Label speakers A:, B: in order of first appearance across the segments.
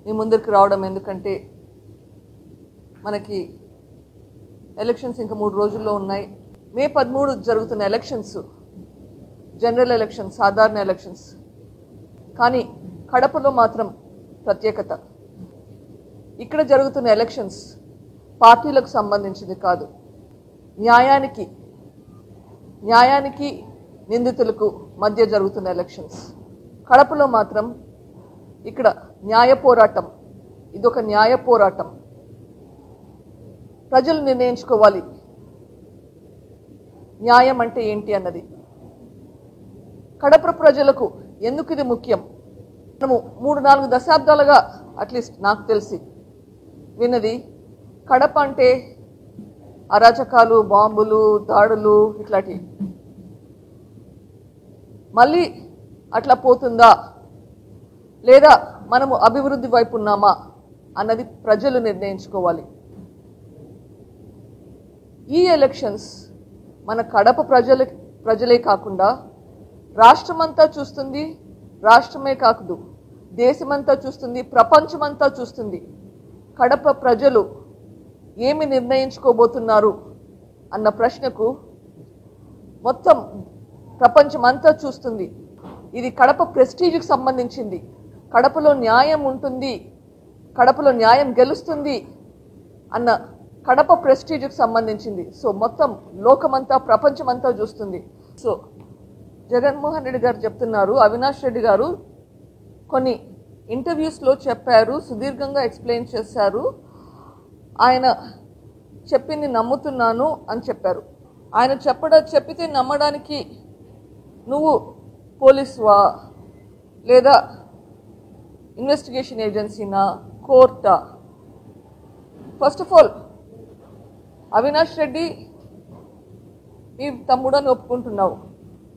A: మీ ముందరికి రావడం ఎందుకంటే మనకి ఎలక్షన్స్ ఇంకా 3 రోజుల్లో ఉన్నాయి. మే 13 జరుగుతున్న ఎలక్షన్స్ జనరల్ ఎలక్షన్స్, సాధారణ ఎలక్షన్స్. కానీ కడపలో మాత్రం ప్రత్యేకత. ఇక్కడ జరుగుతున్న ఎలక్షన్స్ పార్టీలకు సంబంధించింది కాదు. న్యాయానికి నిందితులకు మధ్య జరుగుతున్న ఎలక్షన్స్. కడపలో మాత్రం ఇక్కడ న్యాయ పోరాటం. ఇదొక న్యాయ పోరాటం. ప్రజలు నిర్ణయించుకోవాలి న్యాయం అంటే ఏంటి అన్నది. కడప ప్రజలకు ఎందుకు ఇది ముఖ్యం? మనము 3-4 దశాబ్దాలుగా అట్లీస్ట్ నాకు తెలిసి విన్నది కడప అంటే అరాచకాలు, బాంబులు, దాడులు ఇట్లాంటి. మళ్ళీ అట్లా పోతుందా లేదా మనము అభివృద్ధి వైపు ఉన్నామా అన్నది ప్రజలు నిర్ణయించుకోవాలి. ఈ ఎలక్షన్స్ మన కడప ప్రజలే కాకుండా రాష్ట్రమంతా చూస్తుంది. రాష్ట్రమే కాదు, దేశమంతా చూస్తుంది, ప్రపంచమంతా చూస్తుంది. కడప ప్రజలు ఏమి నిర్ణయించుకోబోతున్నారు అన్న ప్రశ్నకు మొత్తం ప్రపంచమంతా చూస్తుంది. ఇది కడప ప్రెస్టీజ్కి సంబంధించింది. కడపలో న్యాయం ఉంటుంది, కడపలో న్యాయం గెలుస్తుంది అన్న కడప ప్రెస్టీజ్కి సంబంధించింది. సో మొత్తం లోకమంతా, ప్రపంచమంతా చూస్తుంది. సో జగన్మోహన్ రెడ్డి గారు చెప్తున్నారు, అవినాష్ రెడ్డి గారు కొన్ని ఇంటర్వ్యూస్లో చెప్పారు, సుదీర్ఘంగా ఎక్స్ప్లెయిన్ చేశారు. ఆయన చెప్పింది నమ్ముతున్నాను అని చెప్పారు. ఆయన చెప్పితే నమ్మడానికి నువ్వు పోలీసువా లేదా ఇన్వెస్టిగేషన్ ఏజెన్సీనా, కోర్టా? First of all Avinash Reddy మీ తమ్ముడు అని ఒప్పుకుంటున్నావు.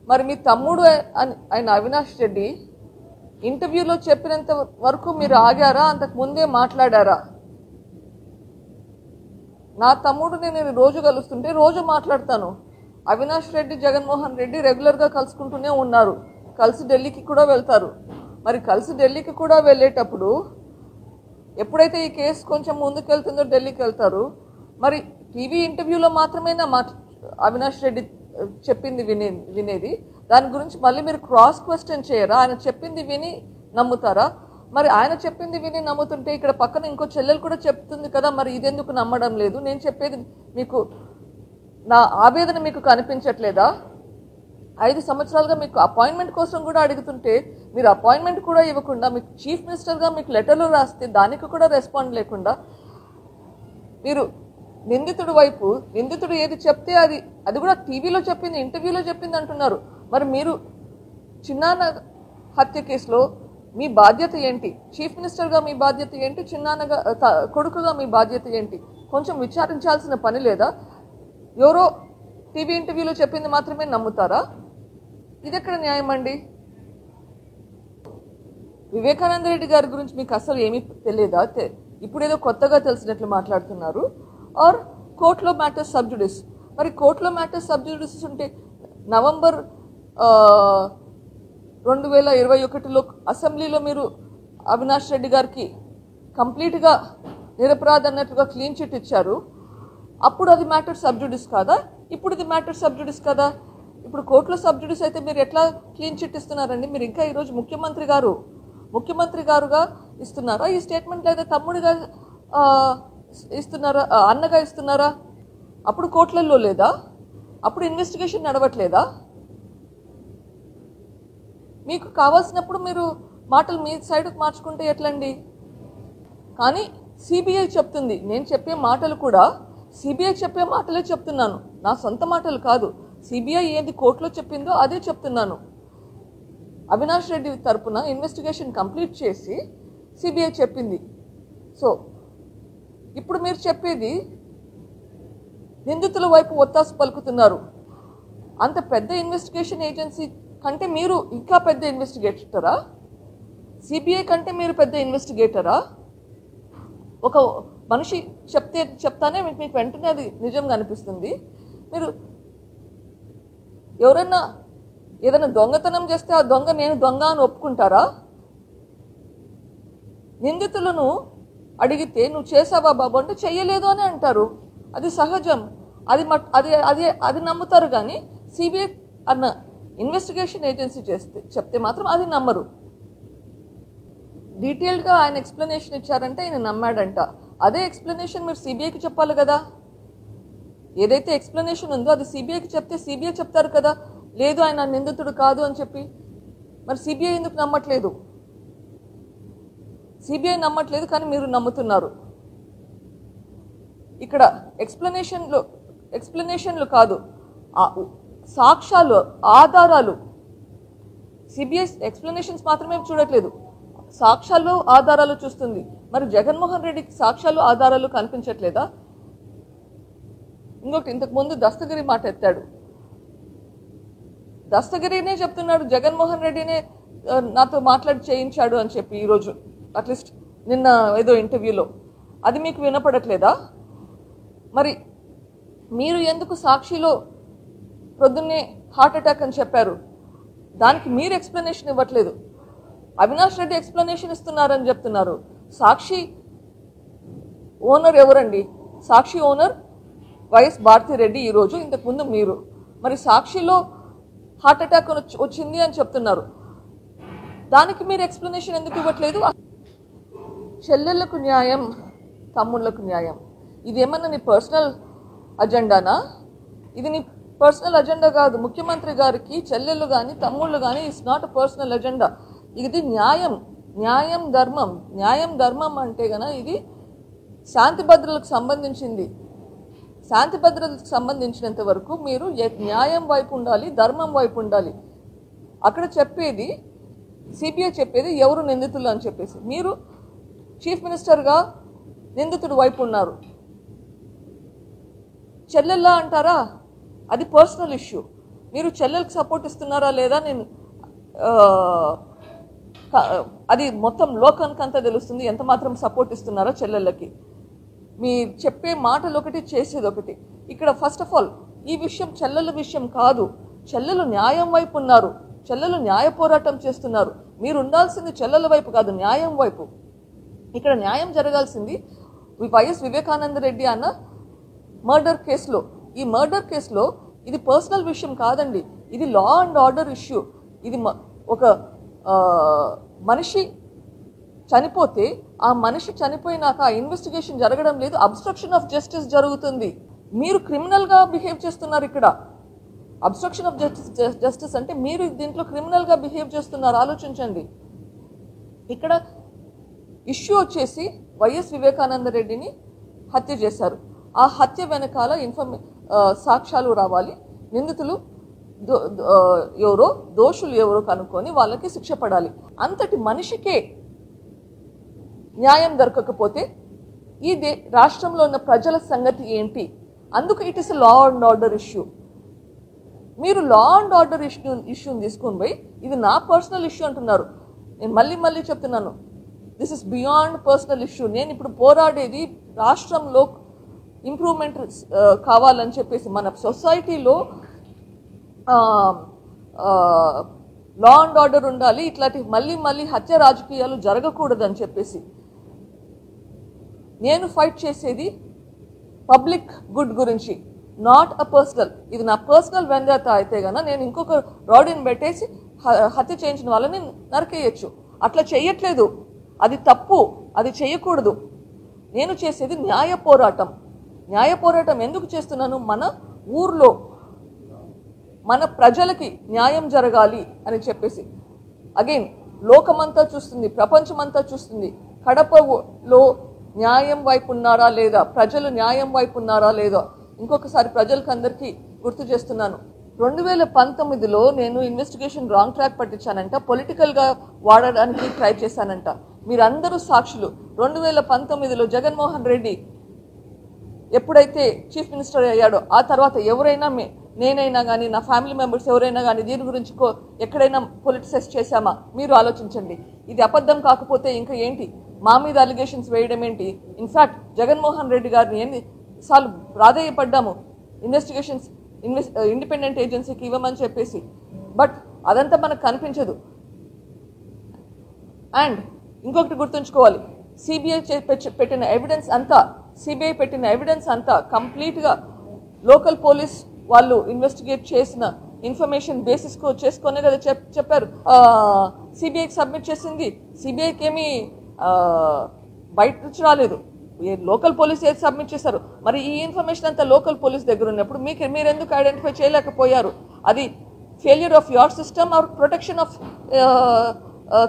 A: మరి మీ తమ్ముడు ఆయన అవినాష్ రెడ్డి ఇంటర్వ్యూలో చెప్పినంత వరకు మీరు ఆగారా? అంతకు ముందే మాట్లాడారా? నా తమ్ముడు నేను రోజు కలుస్తుంటే రోజు మాట్లాడతాను. అవినాష్ రెడ్డి, జగన్మోహన్ రెడ్డి రెగ్యులర్గా కలుసుకుంటూనే ఉన్నారు. కలిసి ఢిల్లీకి కూడా వెళ్తారు. మరి కలిసి ఢిల్లీకి కూడా వెళ్ళేటప్పుడు ఎప్పుడైతే ఈ కేసు కొంచెం ముందుకెళ్తుందో ఢిల్లీకి వెళ్తారు. మరి టీవీ ఇంటర్వ్యూలో మాత్రమేనా అవినాష్ రెడ్డి చెప్పింది వినేది? దాని గురించి మళ్ళీ మీరు క్రాస్ క్వశ్చన్ చేయరా? ఆయన చెప్పింది విని నమ్ముతారా? మరి ఆయన చెప్పింది విని నమ్ముతుంటే ఇక్కడ పక్కన ఇంకో చెల్లెలు కూడా చెప్తుంది కదా, మరి ఇదెందుకు నమ్మడం లేదు? నేను చెప్పేది మీకు, నా ఆవేదన మీకు కనిపించట్లేదా? 5 సంవత్సరాలుగా మీకు అపాయింట్మెంట్ కోసం కూడా అడుగుతుంటే మీరు అపాయింట్మెంట్ కూడా ఇవ్వకుండా, మీకు చీఫ్ మినిస్టర్గా మీకు లెటర్లు రాస్తే దానికి కూడా రెస్పాండ్ లేకుండా, మీరు నిందితుడి వైపు, నిందితుడు ఏది చెప్తే అది కూడా టీవీలో చెప్పింది, ఇంటర్వ్యూలో చెప్పింది అంటున్నారు. మరి మీరు చిన్నాన్న హత్య కేసులో మీ బాధ్యత ఏంటి? చీఫ్ మినిస్టర్గా మీ బాధ్యత ఏంటి? చిన్నాన్నగా కొడుకుగా మీ బాధ్యత ఏంటి? కొంచెం విచారించాల్సిన పని లేదా? ఎవరో టీవీ ఇంటర్వ్యూలో చెప్పింది మాత్రమే నమ్ముతారా? ఇది ఎక్కడ న్యాయం అండి? వివేకానంద రెడ్డి గారి గురించి మీకు అసలు ఏమీ తెలియదా? ఇప్పుడేదో కొత్తగా తెలిసినట్లు మాట్లాడుతున్నారు. ఆర్ కోర్టులో మ్యాటర్స్ సబ్జుడిస్. మరి కోర్టులో మ్యాటర్స్ సబ్జుడిస్ ఉంటే నవంబర్ 2021లో అసెంబ్లీలో మీరు అవినాష్ రెడ్డి గారికి కంప్లీట్గా నిరపరాధ అన్నట్టుగా క్లీన్ చిట్ ఇచ్చారు. అప్పుడు అది మ్యాటర్ సబ్జుడిస్ కాదా? ఇప్పుడు ఇది మ్యాటర్ సబ్జుడిస్ కదా? ఇప్పుడు కోర్టులో సబ్జుడిస్ అయితే మీరు ఎట్లా క్లీన్ చిట్ ఇస్తున్నారండి? మీరు ఇంకా ఈరోజు ముఖ్యమంత్రి గారుగా ఇస్తున్నారా ఈ స్టేట్మెంట్, లేదా తమ్ముడిగా ఇస్తున్నారా, అన్నగా ఇస్తున్నారా? అప్పుడు కోర్టులలో లేదా? అప్పుడు ఇన్వెస్టిగేషన్ నడవట్లేదా? మీకు కావాల్సినప్పుడు మీరు మాటలు మీ సైడ్కి మార్చుకుంటే ఎట్లండి? కానీ సిబిఐ చెప్తుంది, నేను చెప్పే మాటలు కూడా సిబిఐ చెప్పే మాటలే చెప్తున్నాను, నా సొంత మాటలు కాదు. సిబిఐ ఏది కోర్టులో చెప్పిందో అదే చెప్తున్నాను. అవినాష్ రెడ్డి తరపున ఇన్వెస్టిగేషన్ కంప్లీట్ చేసి సిబిఐ చెప్పింది. సో ఇప్పుడు మీరు చెప్పేది నిందితుల వైపు ఒత్తాసు పలుకుతున్నారు. అంత పెద్ద ఇన్వెస్టిగేషన్ ఏజెన్సీ కంటే మీరు ఇంకా పెద్ద ఇన్వెస్టిగేటరా? సిబిఐ కంటే మీరు పెద్ద ఇన్వెస్టిగేటరా? ఒక మనిషి చెప్తానే మీకు వెంటనే అది నిజంగా అనిపిస్తుంది. మీరు ఎవరైనా ఏదైనా దొంగతనం చేస్తే ఆ దొంగ నేను దొంగ అని ఒప్పుకుంటారా? నిందితులను అడిగితే నువ్వు చేసావా బాబు అంటే చెయ్యలేదు అని అంటారు. అది సహజం. అది నమ్ముతారు. కానీ సిబిఐ అన్న ఇన్వెస్టిగేషన్ ఏజెన్సీ చెప్తే మాత్రం అది నమ్మరు. డీటెయిల్డ్గా ఆయన ఎక్స్ప్లెనేషన్ ఇచ్చారంటే ఆయన నమ్మాడంట. అదే ఎక్స్ప్లెనేషన్ మీరు సిబిఐకి చెప్పాలి కదా. ఏదైతే ఎక్స్ప్లెనేషన్ ఉందో అది సిబిఐకి చెప్తే సిబిఐ చెప్తారు కదా, లేదు ఆయన నిందితుడు కాదు అని చెప్పి. మరి సిబిఐ ఎందుకు నమ్మట్లేదు? సిబిఐ నమ్మట్లేదు కానీ మీరు నమ్ముతున్నారు. ఇక్కడ ఎక్స్ప్లెనేషన్లు కాదు, సాక్ష్యాలు, ఆధారాలు. సిబిఐ ఎక్స్ప్లెనేషన్స్ మాత్రమే చూడట్లేదు, సాక్ష్యాలు ఆధారాలు చూస్తుంది. మరి జగన్మోహన్ రెడ్డికి సాక్ష్యాలు ఆధారాలు కనిపించట్లేదా? ఇంకొకటి, ఇంతకుముందు దస్తగిరి మాట ఎత్తాడు. దస్తగిరినే చెప్తున్నాడు జగన్మోహన్ రెడ్డినే నాతో మాట్లాడి చేయించాడు అని చెప్పి ఈరోజు, అట్లీస్ట్ నిన్న ఏదో ఇంటర్వ్యూలో. అది మీకు వినపడట్లేదా? మరి మీరు ఎందుకు సాక్షిలో ప్రొద్దున్నే హార్ట్ అటాక్ అని చెప్పారు, దానికి మీరు ఎక్స్ప్లెనేషన్ ఇవ్వట్లేదు. అవినాష్ రెడ్డి ఎక్స్ప్లెనేషన్ ఇస్తున్నారని చెప్తున్నారు. సాక్షి ఓనర్ ఎవరండి? సాక్షి ఓనర్ వైఎస్ భారతిరెడ్డి ఈరోజు, ఇంతకుముందు మీరు. మరి సాక్షిలో హార్ట్ అటాక్ వచ్చింది అని చెప్తున్నారు, దానికి మీరు ఎక్స్ప్లెనేషన్ ఎందుకు ఇవ్వట్లేదు? చెల్లెళ్లకు న్యాయం, తమ్ముళ్లకు న్యాయం, ఇది ఏమన్నా నీ పర్సనల్ అజెండానా? ఇది నీ పర్సనల్ అజెండా కాదు. ముఖ్యమంత్రి గారికి చెల్లెళ్ళు కానీ తమ్ముళ్ళు కానీ it's not a personal agenda. ఇది న్యాయం, న్యాయం ధర్మం. న్యాయం ధర్మం అంటే గన ఇది శాంతి భద్రతలకు సంబంధించింది. శాంతి భద్రతలకు సంబంధించినంత వరకు మీరు న్యాయం వైపు ఉండాలి, ధర్మం వైపు ఉండాలి. అక్కడ చెప్పేది, సిబిఐ చెప్పేది ఎవరు నిందితులు అని చెప్పేసి. మీరు చీఫ్ మినిస్టర్గా నిందితుడు వైపు ఉన్నారు. చెల్లెల్లా అంటారా? అది పర్సనల్ ఇష్యూ. మీరు చెల్లెలకు సపోర్ట్ ఇస్తున్నారా లేదా నేను అది మొత్తం లోకానికి అంతా తెలుస్తుంది ఎంత మాత్రం సపోర్ట్ ఇస్తున్నారో చెల్లెళ్ళకి. మీ చెప్పే మాటలు ఒకటి, చేసేది ఒకటి. ఇక్కడ ఫస్ట్ ఆఫ్ ఆల్ ఈ విషయం చెల్లెల విషయం కాదు. చెల్లెలు న్యాయం వైపు ఉన్నారు, చెల్లెలు న్యాయ పోరాటం చేస్తున్నారు. మీరు ఉండాల్సింది చెల్లెల వైపు కాదు, న్యాయం వైపు. ఇక్కడ న్యాయం జరగాల్సింది వైఎస్ వివేకానంద రెడ్డి అన్న మర్డర్ కేసులో. ఈ మర్డర్ కేసులో ఇది పర్సనల్ విషయం కాదండి, ఇది లా అండ్ ఆర్డర్ ఇష్యూ. ఇది ఒక మనిషి చనిపోతే ఆ మనిషి చనిపోయినాక ఆ ఇన్వెస్టిగేషన్ జరగడం లేదు, అబ్స్ట్రక్షన్ ఆఫ్ జస్టిస్ జరుగుతుంది. మీరు క్రిమినల్గా బిహేవ్ చేస్తున్నారు ఇక్కడ. అబ్స్ట్రక్షన్ ఆఫ్ జస్టిస్ అంటే మీరు దీంట్లో క్రిమినల్గా బిహేవ్ చేస్తున్నారు. ఆలోచించండి. ఇక్కడ ఇష్యూ వచ్చేసి వైఎస్ వివేకానంద రెడ్డిని హత్య చేశారు. ఆ హత్య వెనకాల సాక్ష్యాలు రావాలి. నిందితులు ఎవరో, దోషులు ఎవరో కనుక్కొని వాళ్ళకి శిక్ష పడాలి. అంతటి మనిషికే న్యాయం దొరకకపోతే ఈ రాష్ట్రంలో ఉన్న ప్రజల సంగతి ఏంటి? అందుకు it is law and order issue. మీరు లా అండ్ ఆర్డర్ ఇష్యూని తీసుకొని పోయి ఇది నా పర్సనల్ ఇష్యూ అంటున్నారు. నేను మళ్ళీ చెప్తున్నాను, this is beyond personal issue. నేను ఇప్పుడు పోరాడేది రాష్ట్రంలో ఇంప్రూవ్మెంట్ కావాలని చెప్పేసి, మన సొసైటీలో లా అండ్ ఆర్డర్ ఉండాలి, ఇట్లాంటి మళ్ళీ హత్య రాజకీయాలు జరగకూడదని చెప్పేసి నేను ఫైట్ చేసేది పబ్లిక్ గుడ్ గురించి, నాట్ అ పర్సనల్. ఇది నా పర్సనల్ వెంజాత అయితే గన నేను ఇంకొక రౌడీని పెట్టేసి హత్య చేయించిన వాళ్ళని నరికేయచ్చు. అట్లా చెయ్యట్లేదు, అది తప్పు, అది చేయకూడదు. నేను చేసేది న్యాయ పోరాటం. న్యాయ పోరాటం ఎందుకు చేస్తున్నాను? మన ఊర్లో మన ప్రజలకి న్యాయం జరగాలి అని చెప్పేసి. అగైన్ లోకమంతా చూస్తుంది, ప్రపంచమంతా చూస్తుంది. కడపలో న్యాయం వైపు ఉన్నారా లేదా, ప్రజలు న్యాయం వైపు ఉన్నారా లేదా. ఇంకొకసారి ప్రజలకు అందరికీ గుర్తు చేస్తున్నాను, 2019లో నేను ఇన్వెస్టిగేషన్ రాంగ్ ట్రాక్ పట్టించానంట, పొలిటికల్గా వాడడానికి ట్రై చేశానంట. మీరందరూ సాక్షులు. 2019లో జగన్మోహన్ రెడ్డి ఎప్పుడైతే చీఫ్ మినిస్టర్ అయ్యాడో ఆ తర్వాత ఎవరైనా నేనైనా కానీ నా ఫ్యామిలీ మెంబర్స్ ఎవరైనా కానీ దీని గురించి ఎక్కడైనా పొలిటిసైజ్ చేశామా? మీరు ఆలోచించండి. ఇది అబద్ధం కాకపోతే ఇంకా ఏంటి? మా మీద అలిగేషన్స్ వేయడం ఏంటి? ఇన్ఫ్యాక్ట్ జగన్మోహన్ రెడ్డి గారిని ఎన్నిసార్లు ప్రాధేయపడ్డాము ఇండిపెండెంట్ ఏజెన్సీకి ఇవ్వమని చెప్పేసి. బట్ అదంతా మనకు కనిపించదు. అండ్ ఇంకొకటి గుర్తుంచుకోవాలి, సిబిఐ పెట్టిన ఎవిడెన్స్ అంతా కంప్లీట్గా లోకల్ పోలీస్ వాళ్ళు ఇన్వెస్టిగేట్ చేసిన ఇన్ఫర్మేషన్ బేసిస్ చేసుకునే కదా చెప్పారు. సిబిఐకి సబ్మిట్ చేసింది, సిబిఐకి ఏమీ బయట నుంచి రాలేదు, లోకల్ పోలీస్ ఏది సబ్మిట్ చేశారు. మరి ఈ ఇన్ఫర్మేషన్ అంతా లోకల్ పోలీస్ దగ్గర ఉన్నప్పుడు మీరు ఎందుకు ఐడెంటిఫై చేయలేకపోయారు? అది failure of your system or protection of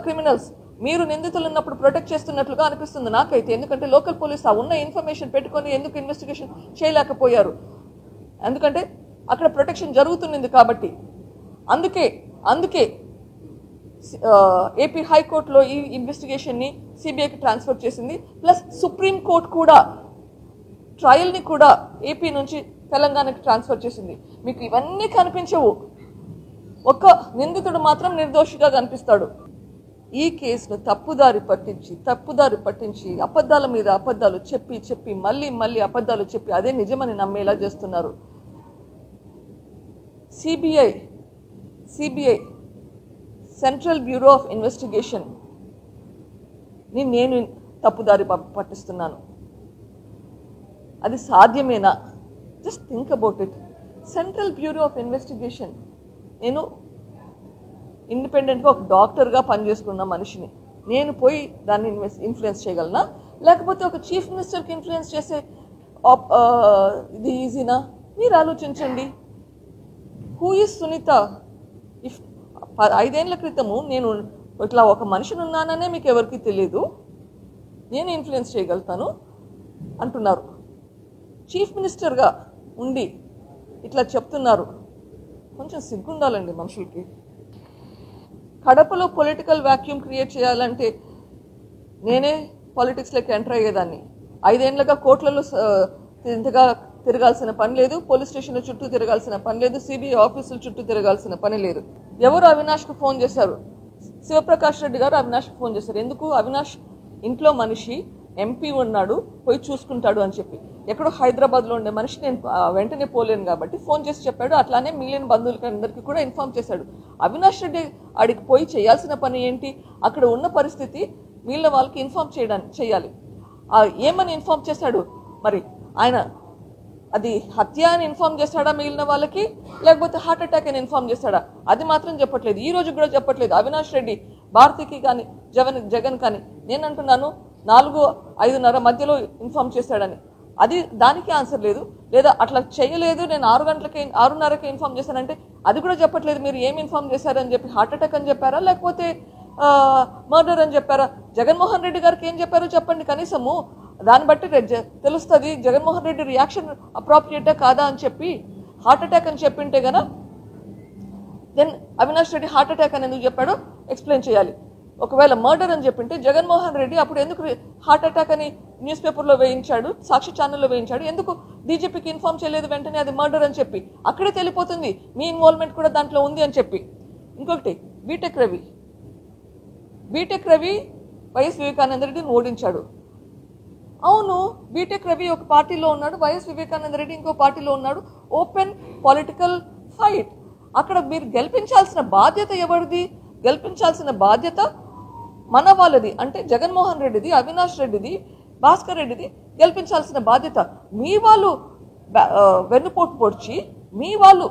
A: criminals? మీరు నిందితులు ఉన్నప్పుడు ప్రొటెక్ట్ చేస్తున్నట్లుగా అనిపిస్తుంది నాకైతే. ఎందుకంటే లోకల్ పోలీస్ ఆ ఉన్న ఇన్ఫర్మేషన్ పెట్టుకొని ఎందుకు ఇన్వెస్టిగేషన్ చేయలేకపోయారు? ఎందుకంటే అక్కడ ప్రొటెక్షన్ జరుగుతుంది కాబట్టి. అందుకే ఏపీ హైకోర్టులో ఈ ఇన్వెస్టిగేషన్ని సిబిఐకి ట్రాన్స్ఫర్ చేసింది. ప్లస్ సుప్రీం కోర్టు కూడా ట్రయల్ని కూడా ఏపీ నుంచి తెలంగాణకి ట్రాన్స్ఫర్ చేసింది. మీకు ఇవన్నీ కనిపించవు, ఒక్క నిందితుడు మాత్రం నిర్దోషిగా కనిపిస్తాడు. ఈ కేసును తప్పుదారి పట్టించి అబద్ధాల మీద అబద్ధాలు చెప్పి మళ్ళీ అబద్ధాలు చెప్పి అదే నిజమని నమ్మేలా చేస్తున్నారు. CBI central bureau of investigation ని నేను తప్పుదారి పట్టిస్తున్నాను. అది సాధ్యమేనా? Just think about it. Central bureau of investigation, నేను ఇండిపెండెంట్గా ఒక డాక్టర్గా పనిచేసుకున్న మనిషిని, నేను పోయి దాన్ని ఇన్ఫ్లుయెన్స్ చేయగలనా? లేకపోతే ఒక చీఫ్ మినిస్టర్కి ఇన్ఫ్లుయెన్స్ చేసే ఇది ఈజీనా? మీరు ఆలోచించండి. Who is Sunitha? 5 ఏళ్ల క్రితము నేను ఇట్లా ఒక మనిషిని ఉన్నాననే మీకు ఎవరికి తెలియదు, నేను ఇన్ఫ్లుయెన్స్ చేయగలుగుతాను అంటున్నారు. చీఫ్ మినిస్టర్గా ఉండి ఇట్లా చెప్తున్నారు. కొంచెం సిగ్గుండాలండి మనుషులకి. కడపలో పొలిటికల్ వ్యాక్యూమ్ క్రియేట్ చేయాలంటే నేనే పాలిటిక్స్లోకి ఎంటర్ అయ్యేదాన్ని. 5 ఏళ్లుగా కోర్టులలో ఇంతగా తిరగాల్సిన పని లేదు, పోలీస్ స్టేషన్ల చుట్టూ తిరగాల్సిన పని లేదు, సిబిఐ ఆఫీసుల చుట్టూ తిరగాల్సిన పని లేదు. ఎవరు అవినాష్కు ఫోన్ చేశారు? శివప్రకాష్ రెడ్డి గారు అవినాష్కి ఫోన్ చేశారు. ఎందుకు? అవినాష్ ఇంట్లో మనిషి, ఎంపీ ఉన్నాడు, పోయి చూసుకుంటాడు అని చెప్పి. ఎక్కడో హైదరాబాద్లో ఉండే మనిషి నేను వెంటనే పోలేను కాబట్టి ఫోన్ చేసి చెప్పాడు. అట్లానే మిగిలిన బంధువులకి అందరికీ కూడా ఇన్ఫార్మ్ చేశాడు. అవినాష్ రెడ్డి ఆడికి పోయి చేయాల్సిన పని ఏంటి? అక్కడ ఉన్న పరిస్థితి మిగిలిన వాళ్ళకి ఇన్ఫార్మ్ చేయాలి. ఏమని ఇన్ఫార్మ్ చేశాడు? మరి ఆయన అది హత్య అని ఇన్ఫార్మ్ చేస్తాడా మిగిలిన వాళ్ళకి, లేకపోతే హార్ట్ అటాక్ అని ఇన్ఫార్మ్ చేస్తాడా? అది మాత్రం చెప్పట్లేదు. ఈ రోజు కూడా చెప్పట్లేదు. అవినాష్ రెడ్డి భారతికి కానీ జగన్ కానీ నేను అంటున్నాను 4-5:30 మధ్యలో ఇన్ఫార్మ్ చేశాడని. దానికి ఆన్సర్ లేదు. లేదా అట్లా చేయలేదు, నేను 6:30కి ఇన్ఫార్మ్ చేశానంటే అది కూడా చెప్పట్లేదు. మీరు ఏమి ఇన్ఫార్మ్ చేశారని చెప్పి హార్ట్ అటాక్ అని చెప్పారా, లేకపోతే మర్డర్ అని చెప్పారా? జగన్మోహన్ రెడ్డి గారికి ఏం చెప్పారో చెప్పండి కనీసము. దాన్ని బట్టి తెలుస్తుంది జగన్మోహన్ రెడ్డి రియాక్షన్ అప్రాప్రియేటా కాదా అని చెప్పి. హార్ట్ అటాక్ అని చెప్పింటే గన then Avinash Reddy heart attack అని ఎందుకు చెప్పాడో ఎక్స్ప్లెయిన్ చేయాలి. ఒకవేళ మర్డర్ అని చెప్పింటే జగన్మోహన్ రెడ్డి అప్పుడు ఎందుకు హార్ట్ అటాక్ అని న్యూస్ పేపర్లో వేయించాడు, సాక్షి ఛానల్లో వేయించాడు? ఎందుకు డీజీపీకి ఇన్ఫార్మ్ చేయలేదు వెంటనే అది మర్డర్ అని చెప్పి? అక్కడే తెలిపోతుంది మీ ఇన్వాల్వ్మెంట్ కూడా దాంట్లో ఉంది అని చెప్పి. ఇంకొకటి, బీటెక్ రవి వైఎస్ వివేకానంద రెడ్డిని ఓడించాడు. అవును, బీటెక్ రవి ఒక పార్టీలో ఉన్నాడు, వైఎస్ వివేకానంద రెడ్డి ఇంకో పార్టీలో ఉన్నాడు. Open political fight. అక్కడ మీరు గెలిపించాల్సిన బాధ్యత ఎవరిది? గెలిపించాల్సిన బాధ్యత మన వాళ్ళది. అంటే జగన్మోహన్ రెడ్డిది, అవినాష్ రెడ్డిది, భాస్కర్ రెడ్డిది గెలిపించాల్సిన బాధ్యత. మీ వాళ్ళు వెన్నుపోటు పొడిచి, మీ వాళ్ళు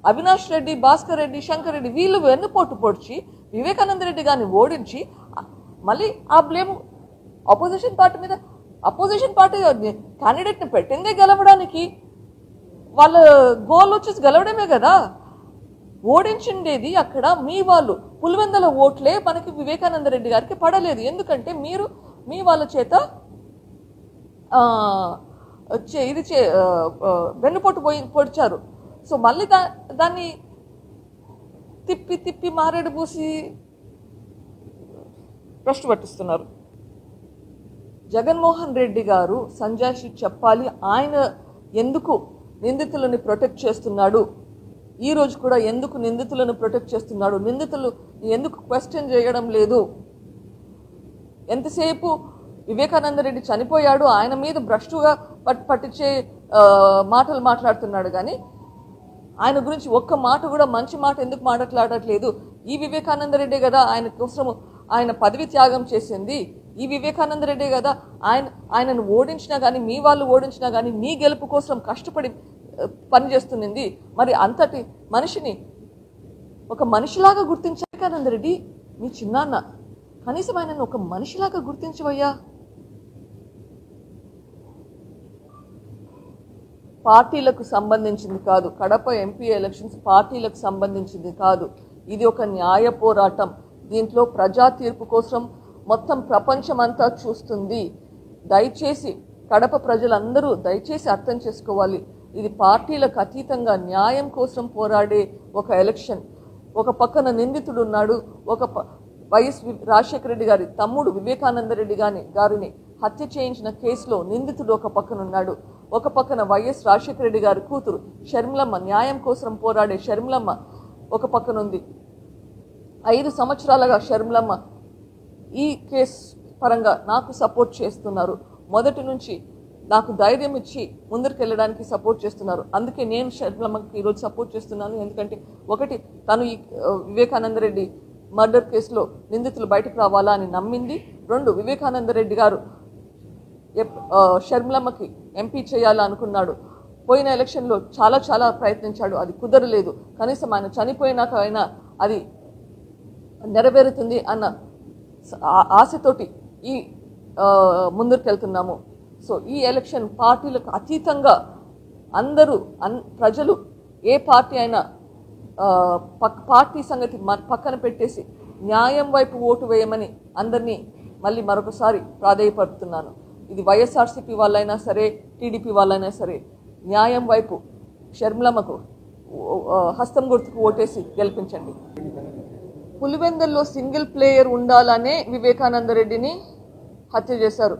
A: అవినాష్ రెడ్డి, భాస్కర్ రెడ్డి, శంకర్ రెడ్డి వీళ్ళు వెన్నుపోటు పొడిచి వివేకానంద రెడ్డి గారిని ఓడించి మళ్ళీ ఆ బ్లేమ్ అపోజిషన్ పార్టీ మీద. అపోజిషన్ పార్టీ క్యాండిడేట్ని పెట్టిందే గెలవడానికి, వాళ్ళ గోల్ వచ్చేసి గెలవడమే కదా. ఓడించిండేది అక్కడ మీ వాళ్ళు. పులివెందల ఓట్లే మనకి వివేకానంద రెడ్డి గారికి పడలేదు. ఎందుకంటే మీరు మీ వాళ్ళ చేత వెన్నుపోటు పొడిచారు. సో మళ్ళీ దాన్ని తిప్పి మారేడు పూసి భ్రష్టు పట్టిస్తున్నారు. జగన్మోహన్ రెడ్డి గారు సంజాయిషి చెప్పాలి. ఆయన ఎందుకు నిందితులను ప్రొటెక్ట్ చేస్తున్నాడు? ఈ రోజు కూడా ఎందుకు నిందితులను ప్రొటెక్ట్ చేస్తున్నాడు? నిందితులు ఎందుకు క్వశ్చన్ చేయడం లేదు? ఎంతసేపు వివేకానంద రెడ్డి చనిపోయాడు, ఆయన మీద భ్రష్టుగా పట్టించే మాటలు మాట్లాడుతున్నాడు కానీ ఆయన గురించి ఒక్క మాట కూడా మంచి మాట ఎందుకు మాట్లాడట్లేదు? ఈ వివేకానంద రెడ్డి కదా ఆయన కోసం ఆయన పదవి త్యాగం చేసింది ఈ వివేకానంద రెడ్డి కదా. ఆయనను ఓడించినా కానీ, మీ వాళ్ళు ఓడించినా కానీ మీ గెలుపు కోసం కష్టపడి పనిచేస్తున్నది. మరి అంతటి మనిషిని ఒక మనిషిలాగా గుర్తించే వివేకానంద రెడ్డి మీ చిన్నాన్న, కనీసం ఆయనను ఒక మనిషిలాగా గుర్తించవయ్యా. పార్టీలకు సంబంధించింది కాదు, కడప ఎంపీ ఎలక్షన్స్ పార్టీలకు సంబంధించింది కాదు. ఇది ఒక న్యాయ పోరాటం. దీంట్లో ప్రజా తీర్పు కోసం మొత్తం ప్రపంచమంతా చూస్తుంది. దయచేసి కడప ప్రజలందరూ దయచేసి అర్థం చేసుకోవాలి. ఇది పార్టీలకు అతీతంగా న్యాయం కోసం పోరాడే ఒక ఎలక్షన్. ఒక పక్కన నిందితుడు ఉన్నాడు. వైఎస్ రాజశేఖర రెడ్డి గారి తమ్ముడు వివేకానంద రెడ్డి గారిని హత్య చేయించిన కేసులో నిందితుడు ఒక పక్కన ఉన్నాడు. ఒక పక్కన వైఎస్ రాజశేఖర రెడ్డి గారి కూతురు షర్మిలమ్మ, న్యాయం కోసం పోరాడే షర్మిలమ్మ ఒక పక్కన ఉంది. 5 సంవత్సరాలుగా షర్మిలమ్మ ఈ కేసు పరంగా నాకు సపోర్ట్ చేస్తున్నారు. మొదటి నుంచి నాకు ధైర్యం ఇచ్చి ముందరికి వెళ్ళడానికి సపోర్ట్ చేస్తున్నారు. అందుకే నేను షర్మిలమ్మకి ఈరోజు సపోర్ట్ చేస్తున్నాను. ఎందుకంటే ఒకటి, తను ఈ వివేకానంద రెడ్డి మర్డర్ కేసులో నిందితులు బయటకు రావాలా అని నమ్మింది. 2, వివేకానంద రెడ్డి గారు షర్మిలమ్మకి ఎంపీ చేయాలా అనుకున్నాడు. పోయిన ఎలక్షన్లో చాలా ప్రయత్నించాడు, అది కుదరలేదు. కనీసం ఆయన చనిపోయినాక అయినా అది నెరవేరుతుంది అన్న ఆశతోటి ఈ ముందుకు వెళ్తున్నాము. సో ఈ ఎలక్షన్ పార్టీలకు అతీతంగా అందరూ ప్రజలు ఏ పార్టీ అయినా పార్టీ సంగతి పక్కన పెట్టేసి న్యాయం వైపు ఓటు వేయమని అందరినీ మళ్ళీ మరొకసారి ప్రాధేయపడుతున్నాను. ఇది వైఎస్ఆర్సీపీ వాళ్ళైనా సరే, టీడీపీ వాళ్ళైనా సరే, న్యాయం వైపు షర్మిలమ్మకు హస్తం గుర్తుకు ఓటేసి గెలిపించండి. పులివెందుల్లో సింగిల్ ప్లేయర్ ఉండాలనే వివేకానంద రెడ్డిని హత్య చేశారు.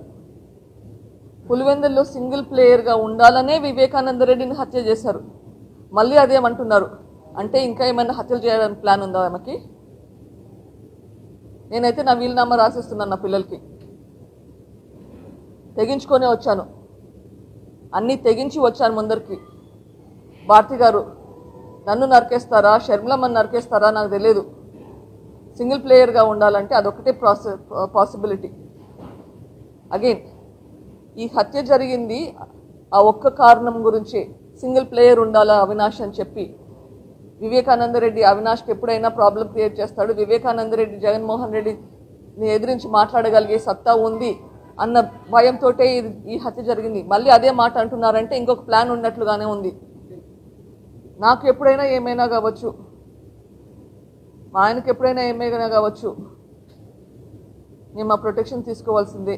A: పులివెందుల్లో సింగిల్ ప్లేయర్గా ఉండాలనే వివేకానంద రెడ్డిని హత్య చేశారు. మళ్ళీ అదేమంటున్నారు అంటే ఇంకా ఏమైనా హత్యలు చేయడానికి ప్లాన్ ఉందా ఆమెకి? నేనైతే నా వీలునామా రాసిస్తున్నాను. నా పిల్లలకి తెగించుకొనే వచ్చాను, అన్నీ తెగించి వచ్చాను ముందరికి. భారతి గారు నన్ను నరికేస్తారా, షర్మిలమ్మని నరికేస్తారా నాకు తెలియదు. సింగిల్ ప్లేయర్గా ఉండాలంటే అదొకటే పాసిబిలిటీ. అగైన్ ఈ హత్య జరిగింది ఆ ఒక్క కారణం గురించి. సింగిల్ ప్లేయర్ ఉండాలా అవినాష్ అని చెప్పి వివేకానంద రెడ్డి అవినాష్కి ఎప్పుడైనా ప్రాబ్లం క్రియేట్ చేస్తాడు. వివేకానంద రెడ్డి జగన్మోహన్ రెడ్డిని ఎదిరించి మాట్లాడగలిగే సత్తా ఉంది అన్న భయంతో ఈ హత్య జరిగింది. మళ్ళీ అదే మాట అంటున్నారంటే ఇంకొక ప్లాన్ ఉన్నట్లుగానే ఉంది. నాకు ఎప్పుడైనా ఏమైనా కావచ్చు, మా ఆయనకు ఎప్పుడైనా ఏమైనా కావచ్చు. మేము ఆ ప్రొటెక్షన్ తీసుకోవాల్సిందే.